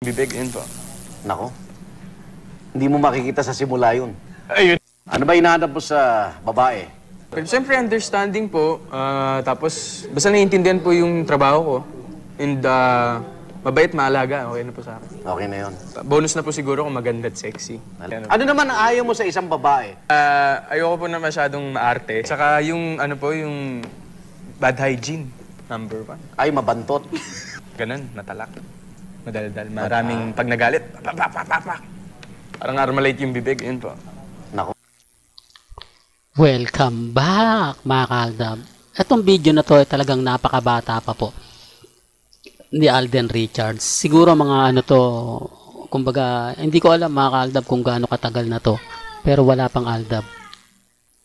bibig, yun po. Nako, hindi mo makikita sa simula yun. Ayun. Ano ba hinahanap mo sa babae? Siyempre, understanding po. Tapos, basta naiintindihan po yung trabaho ko. And, mabait, maalaga. Okay na po sa akin. Okay na yun. Bonus na po siguro kung maganda at sexy. Ano naman ang ayaw mo sa isang babae? Ayoko po na masyadong maarte. Saka yung, yung bad hygiene, number 1. Ay, mabantot. Ganun, natalak. Madaldal. Maraming pag nagalit, pa. Parang armalite yung bibig, yun po. Nako. Welcome back, mga kaaldab. Itong video na to ay talagang napakabata pa po ni Alden Richards. Siguro mga kumbaga, hindi ko alam mga kaaldab kung gaano katagal na to. Pero wala pang aldab.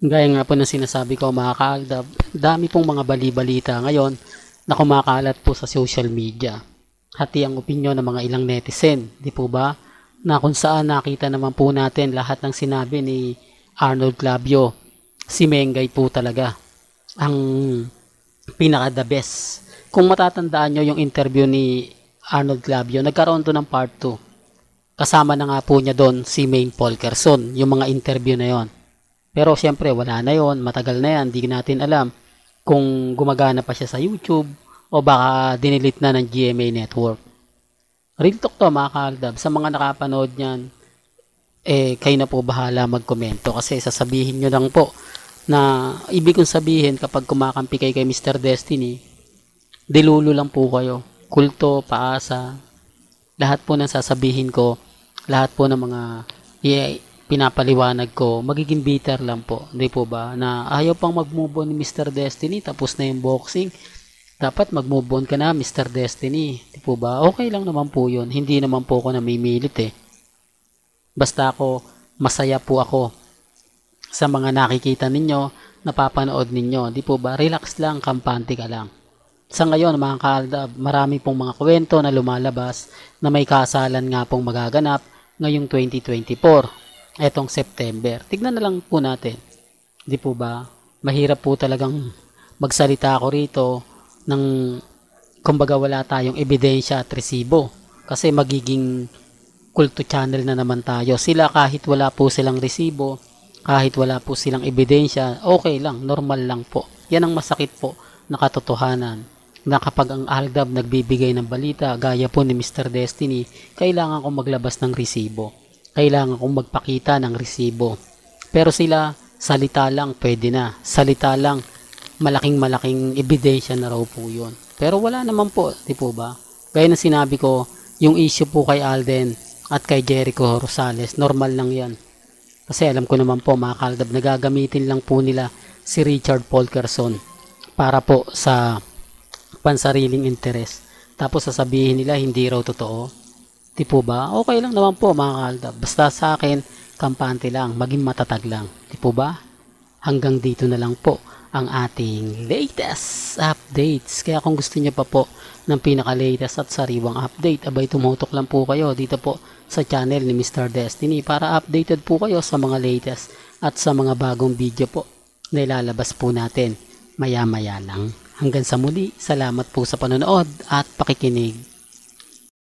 Gaya nga po ng sinasabi ko mga kaaldab, dami pong mga bali-balita ngayon na kumakalat po sa social media. Hati ang opinyon ng mga ilang netizen, di po ba? Na kung saan nakita naman po natin lahat ng sinabi ni Arnold Clavio. Si Mengay po talaga ang pinaka the best. Kung matatandaan nyo yung interview ni Arnold Clavio, nagkaroon to ng part 2. Kasama na nga po niya doon si Maine Polkerson, yung mga interview na yon. Pero syempre wala na yon, matagal na yan, di natin alam kung gumagana pa siya sa YouTube o baka dinilit na ng GMA Network. Real talk to mga kaaldab, sa mga nakapanood niyan, kayo na po bahala magkomento kasi sasabihin nyo lang po na ibig kong sabihin kapag kumakampi kayo kay Mr. Destiny, dilulo lang po kayo. Kulto, paasa, lahat po ng sasabihin ko, lahat po ng mga pinapaliwanag ko, magiging bitter lang po. Hindi po ba? Na ayaw pang mag-move on ni Mr. Destiny, tapos na yung boxing. Dapat mag-move on ka na, Mr. Destiny. Hindi po ba? Okay lang naman po yun. Hindi naman po ako namimilit eh. Basta ako, masaya po ako sa mga nakikita ninyo, napapanood ninyo. Di po ba? Relax lang, kampante ka lang. Sa ngayon, mga kaaldab, marami pong mga kwento na lumalabas na may kasalan nga pong magaganap ngayong 2024, etong September. Tignan na lang po natin. Di po ba? Mahirap po talagang magsalita ako rito ng kumbaga wala tayong ebidensya at resibo. Kasi magiging kulto channel na naman tayo. Sila kahit wala po silang resibo, kahit wala po silang ebidensya, okay lang, normal lang po. Yan ang masakit po na katotohanan. Na kapag ang aldab nagbibigay ng balita, gaya po ni Mr. Destiny, kailangan kong maglabas ng resibo. Kailangan kong magpakita ng resibo. Pero sila, salita lang, pwede na. Salita lang, malaking ebidensya na raw po yun. Pero wala naman po, di po ba? Gaya na sinabi ko, yung issue po kay Alden at kay Jericho Rosales, normal lang yan. Kasi alam ko naman po mga kaaldab, nagagamitin lang po nila si Richard Polkerson para po sa pansariling interes. Tapos sasabihin nila hindi raw totoo. Di po ba? Okay lang naman po mga kaaldab. Basta sa akin, kampante lang, maging matatag lang. Di po ba? Hanggang dito na lang po ang ating latest updates. Kaya kung gusto niyo pa po ng pinaka-latest at sariwang update, abay tumutok lang po kayo dito po sa channel ni Mr. Destiny para updated po kayo sa mga latest at sa mga bagong video po na ilalabas po natin maya-maya lang. Hanggang sa muli, salamat po sa panonood at pakikinig.